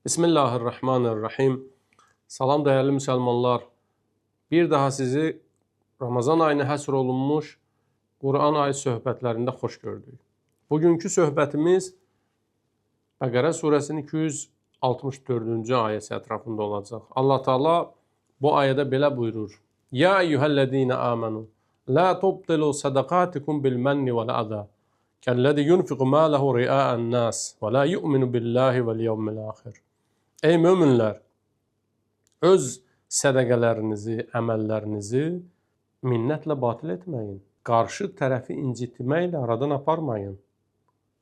Bismillahirrahmanirrahim. Salam değerli Müslümanlar. Bir daha sizi Ramazan ayına həsr olunmuş Quran ayı söhbətlərində xoş gördük. Bugünkü söhbətimiz Bəqərə surəsinin 264-cü ayəsi ətrafında olacaq. Allah Taala bu ayədə belə buyurur: Ya eyyuhellezine amenu la tubtilu sadaqatikum bil manni vel adha kellezi yunfiqu malahu ria'an nas ve la yu'minu billahi vel yevmil ahir. Ey möminlər, öz sədəqələrinizi, əməllərinizi minnətlə batil etməyin. Qarşı tərəfi incitməklə aradan aparmayın.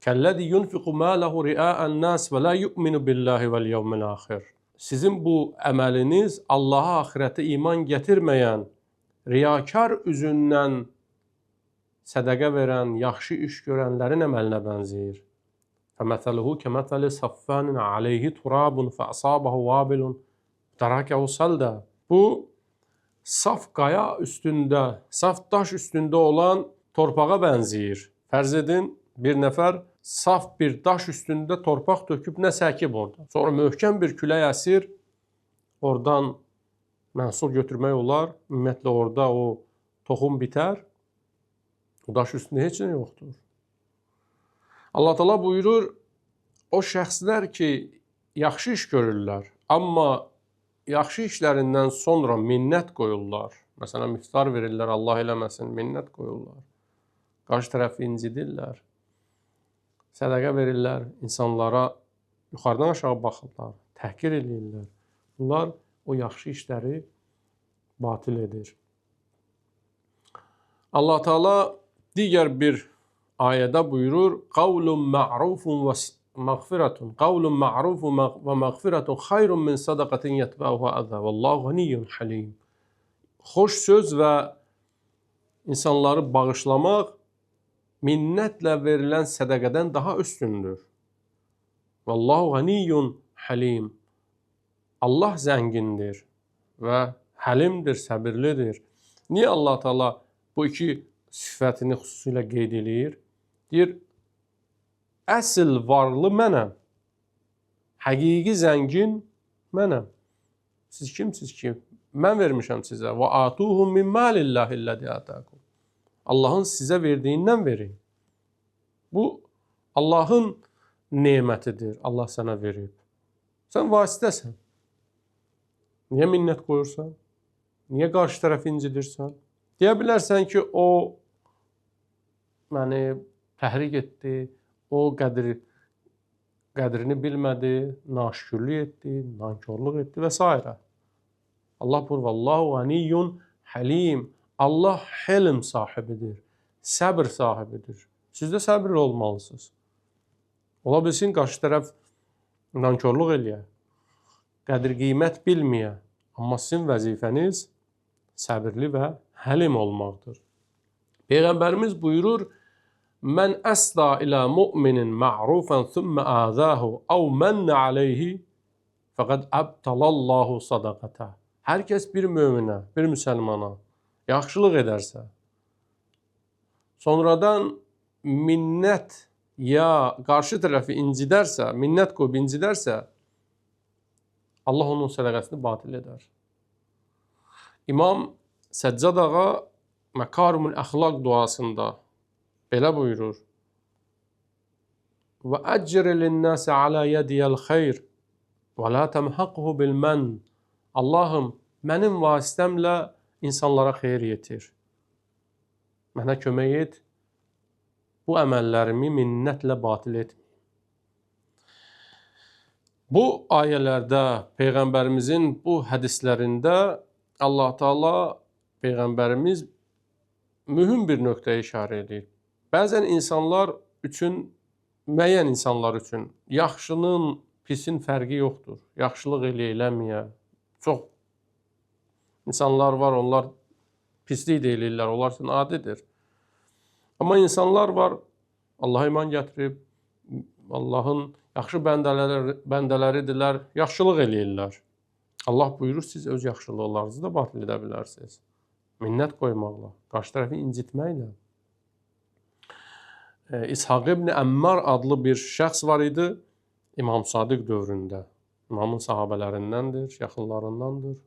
Kəlləzi yunfiqu malahu ria'an nas və la yu'minu billahi vel yevmil ahir. Sizin bu əməliniz Allaha, axirətə iman gətirməyən, riyakar üzündən sədəqə verən, yaxşı iş görənlərin əməlinə bənzəyir. فَمَثَلُهُ كَمَثَلِ صَفَّانٍ عَلَيْهِ تُرَابٌ فَأَصَابَهُ وَابِلٌ تَرَكَهُ صَلْدًا. Bu, saf qaya üstündə, saf daş üstündə olan torpağa bənzəyir. Fərz edin, bir nəfər saf bir daş üstündə torpaq töküb nə səkib orada. Sonra möhkəm bir külək əsir, oradan məhsul götürmək olar. Ümumiyyətlə orada o toxum bitər. O daş üstündə heç nə yoxdur. Allah Taala buyurur, o şəxslər ki, yaxşı iş görürlər, amma yaxşı işlərindən sonra minnət qoyurlar. Məsələn, iftar verirlər, Allah eləməsin, minnət qoyurlar. Qarşı tərəfi incidirlər. Sədəqə verirlər, insanlara yuxarıdan aşağı baxırlar, təhqir edirlər. Bunlar o yaxşı işləri batil edir. Allah Taala digər bir ayədə buyurur: "Qavlun ma'rufun və mağfiratun. Qavlun ma'rufun və mağfiratun xayrun min sadaqatin yetba'uha azza. Vallahu ganiyyun halim." Xoş söz və insanları bağışlamaq minnətlə verilən sədaqədən daha üstündür. Vallahu ganiyyun halim. Allah zəngindir və həlimdir, səbirlidir. Niyə Allah Taala bu iki sifətini xüsusilə qeyd edir? Deyir, əsl varlı mənəm, həqiqi zəngin mənəm. Siz kimsiniz ki? Mən vermişəm sizə. Və atuhum min malillahi allazi atakum. Allahın sizə verdiyindən verin. Bu, Allahın nemətidir. Allah sənə verib. Sən vasitəsən. Niyə minnət qoyursan? Niyə qarşı tərəfi incidirsən? Deyə bilərsən ki, o məni təhrik etdi, o qədrini bilmədi, naşükürlük etdi, nankörlük etdi və s. Allah buyurur, Vallahu ganiyyun halim. Allah helm sahibidir, səbr sahibidir. Siz də səbirli olmalısınız. Ola bilsin, qarşı tərəf nankörlük eləyə, qədir-qiymət bilməyə, amma sizin vəzifəniz səbirli və həlim olmaqdır. Peyğəmbərimiz buyurur, Mən əsda ilə mu'minin ma'rufən thümmə əzəhu əv mənnə aleyhi fəqəd əbtalallahu sadaqətə. Hər kəs bir möminə, bir müsəlmana yaxşılıq edərsə, sonradan minnət ya qarşı tərəfi incidərsə, minnət qoyub incidərsə, Allah onun sədaqəsini batil edər. İmam Səccad ağa Məkarumul Əxlaq duasında belə buyurur: Və əcr linnəsə alə yədiyəl xeyr və la təmhəqhu bil mən. Allahım, mənim vasitəmlə insanlara xeyir yetir. Mənə kömək et, bu əməllərimi minnətlə batil etməyim. Bu ayələrdə, Peyğəmbərimizin bu hədislərində Allah Taala Peyğəmbərimiz mühüm bir nöqtəyə işarə edir. Bəzən insanlar üçün, müəyyən insanlar üçün yaxşının, pisin fərqi yoxdur. Yaxşılıq eləməyə. Çox insanlar var, onlar pislik də eləyirlər, onlar üçün adidir. Amma insanlar var, Allaha iman gətirib, Allahın yaxşı bəndələridirlər, yaxşılıq eləyirlər. Allah buyurur, siz öz yaxşılıqlarınızı da batil edə bilərsiniz. Minnət qoymaqla, qarşı tərəfi incitməklə. İshaq ibn Əmmar adlı bir şəxs var idi İmam Sadiq dövründə. İmamın sahabələrindəndir, yaxınlarındandır.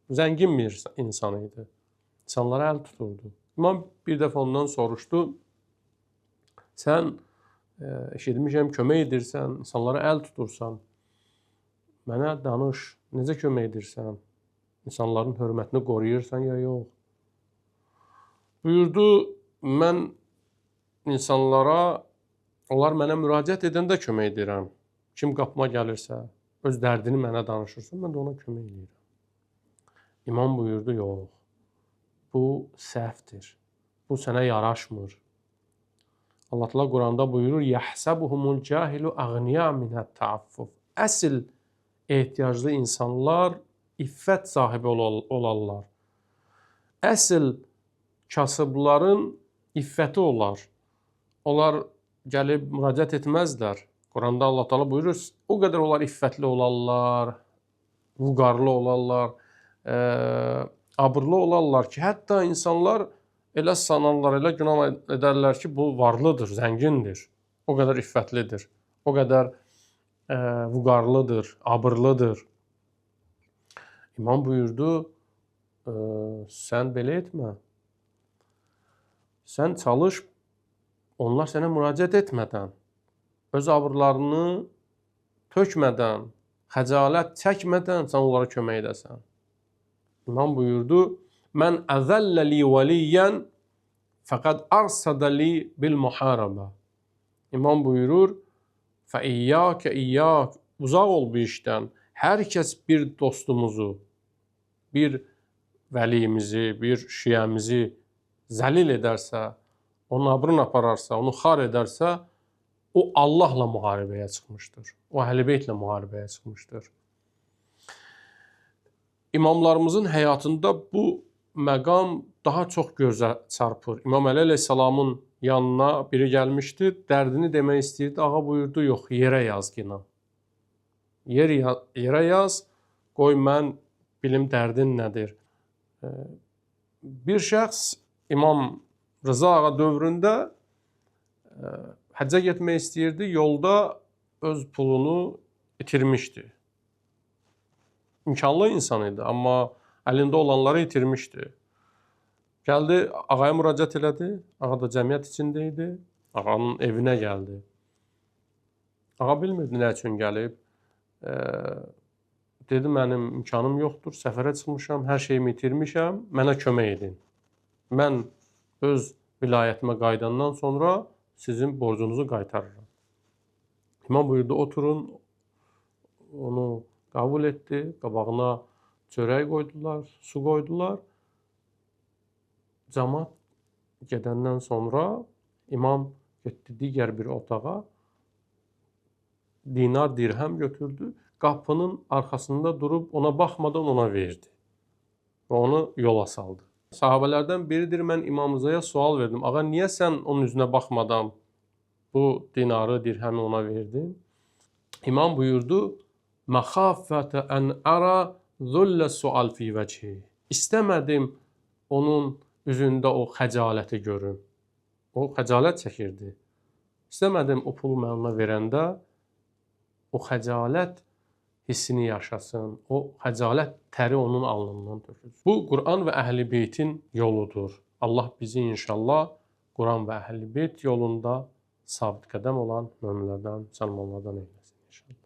Zəngin bir insan idi. İnsanlara əl tuturdu. İmam bir dəfə ondan soruşdu, sən eşitmişəm, kömək edirsən, insanlara əl tutursan, mənə danış, necə kömək edirsən? İnsanların hörmətini qoruyursan ya yox? Buyurdu, mən insanlara, onlar mənə müraciət edəndə kömək edirəm. Kim qapıma gəlirsə, öz dərdini mənə danışırsa, mən də ona kömək edirəm. İmam buyurdu, yox, bu səhvdir, bu sənə yaraşmır. Allah Teala Quranda buyurur, yəhsəbuhumul cahilu əğniya minət təaffuf. Əsl ehtiyaclı insanlar iffət sahibi olarlar. Əsl kasıbların iffəti olar. Onlar gəlib müraciət etməzlər. Quranda Allah Teala buyurur, o qədər onlar iffətli olarlar, vüqarlı olarlar, abırlı olarlar ki, hətta insanlar elə sanarlar, elə günah edərlər ki, bu varlıdır, zəngindir, o qədər iffətlidir, o qədər vüqarlıdır, abırlıdır. İmam buyurdu, sən belə etmə, sən çalış, onlar sənə müraciət etmədən, öz abırlarını tökmədən, xəcalət çəkmədən sən onlara kömək edəsən. İmam buyurdu, mən əzəllə li vəliyyən fəqəd arsədə li bil muharabə. İmam buyurur, fəiyyəkə iyyək, uzaq ol bu işdən. Hər kəs bir dostumuzu, bir vəliyimizi, bir şiyəmizi zəlil edərsə, onun abrını apararsa, onu xar edərsə, o Allahla müharibəyə çıxmışdır. O Əhl-i-Beytlə müharibəyə çıxmışdır. İmamlarımızın həyatında bu məqam daha çox gözə çarpır. İmam Əli əleyhissalamın yanına biri gəlmişdi, dərdini demək istəyirdi. Ağa buyurdu, yox, yerə yaz qina. Yerə yaz, qoy mən bilim dərdin nədir. Bir şəxs İmam Rıza ağa dövründə həccə getmək istəyirdi, yolda öz pulunu itirmişdi. İmkanlı insan idi, amma əlində olanları itirmişdi. Gəldi, ağaya müraciət elədi, ağa da cəmiyyət içində idi, ağanın evinə gəldi. Ağa bilmirdi nə üçün gəlib. Dedi, mənim imkanım yoxdur, səfərə çıxmışam, hər şeyimi itirmişəm, mənə kömək edin. Mən öz vilayətimə qayıdandan sonra sizin borcunuzu qaytarıram. İmam buyurdu, oturun, onu qəbul etdi, qabağına çörək qoydular, su qoydular. Cəmaət gedəndən sonra imam getdi digər bir otağa, dinar, dirhəm götürdü, qapının arxasında durub ona baxmadan ona verdi və onu yola saldı. Sahabələrdən biridir, mən İmam Rızaya sual verdim. Ağa, niyə sən onun üzünə baxmadan bu dinarı, dirhəmi ona verdin? İmam buyurdu, məxafətə ən ərə züllə sual fi vəchi. İstəmədim onun üzündə o xəcaləti görüm. O xəcalət çəkirdi. İstəmədim o pulu mən ona verəndə o xəcalət hissini yaşasın, o xəcalət təri onun alnından tökülsün. Bu, Quran və Əhl-i Beytin yoludur. Allah bizi inşallah Quran və Əhl-i Beyt yolunda sabit qədəm olan möminlərdən, müsəlmanlardan eyləsin inşallah.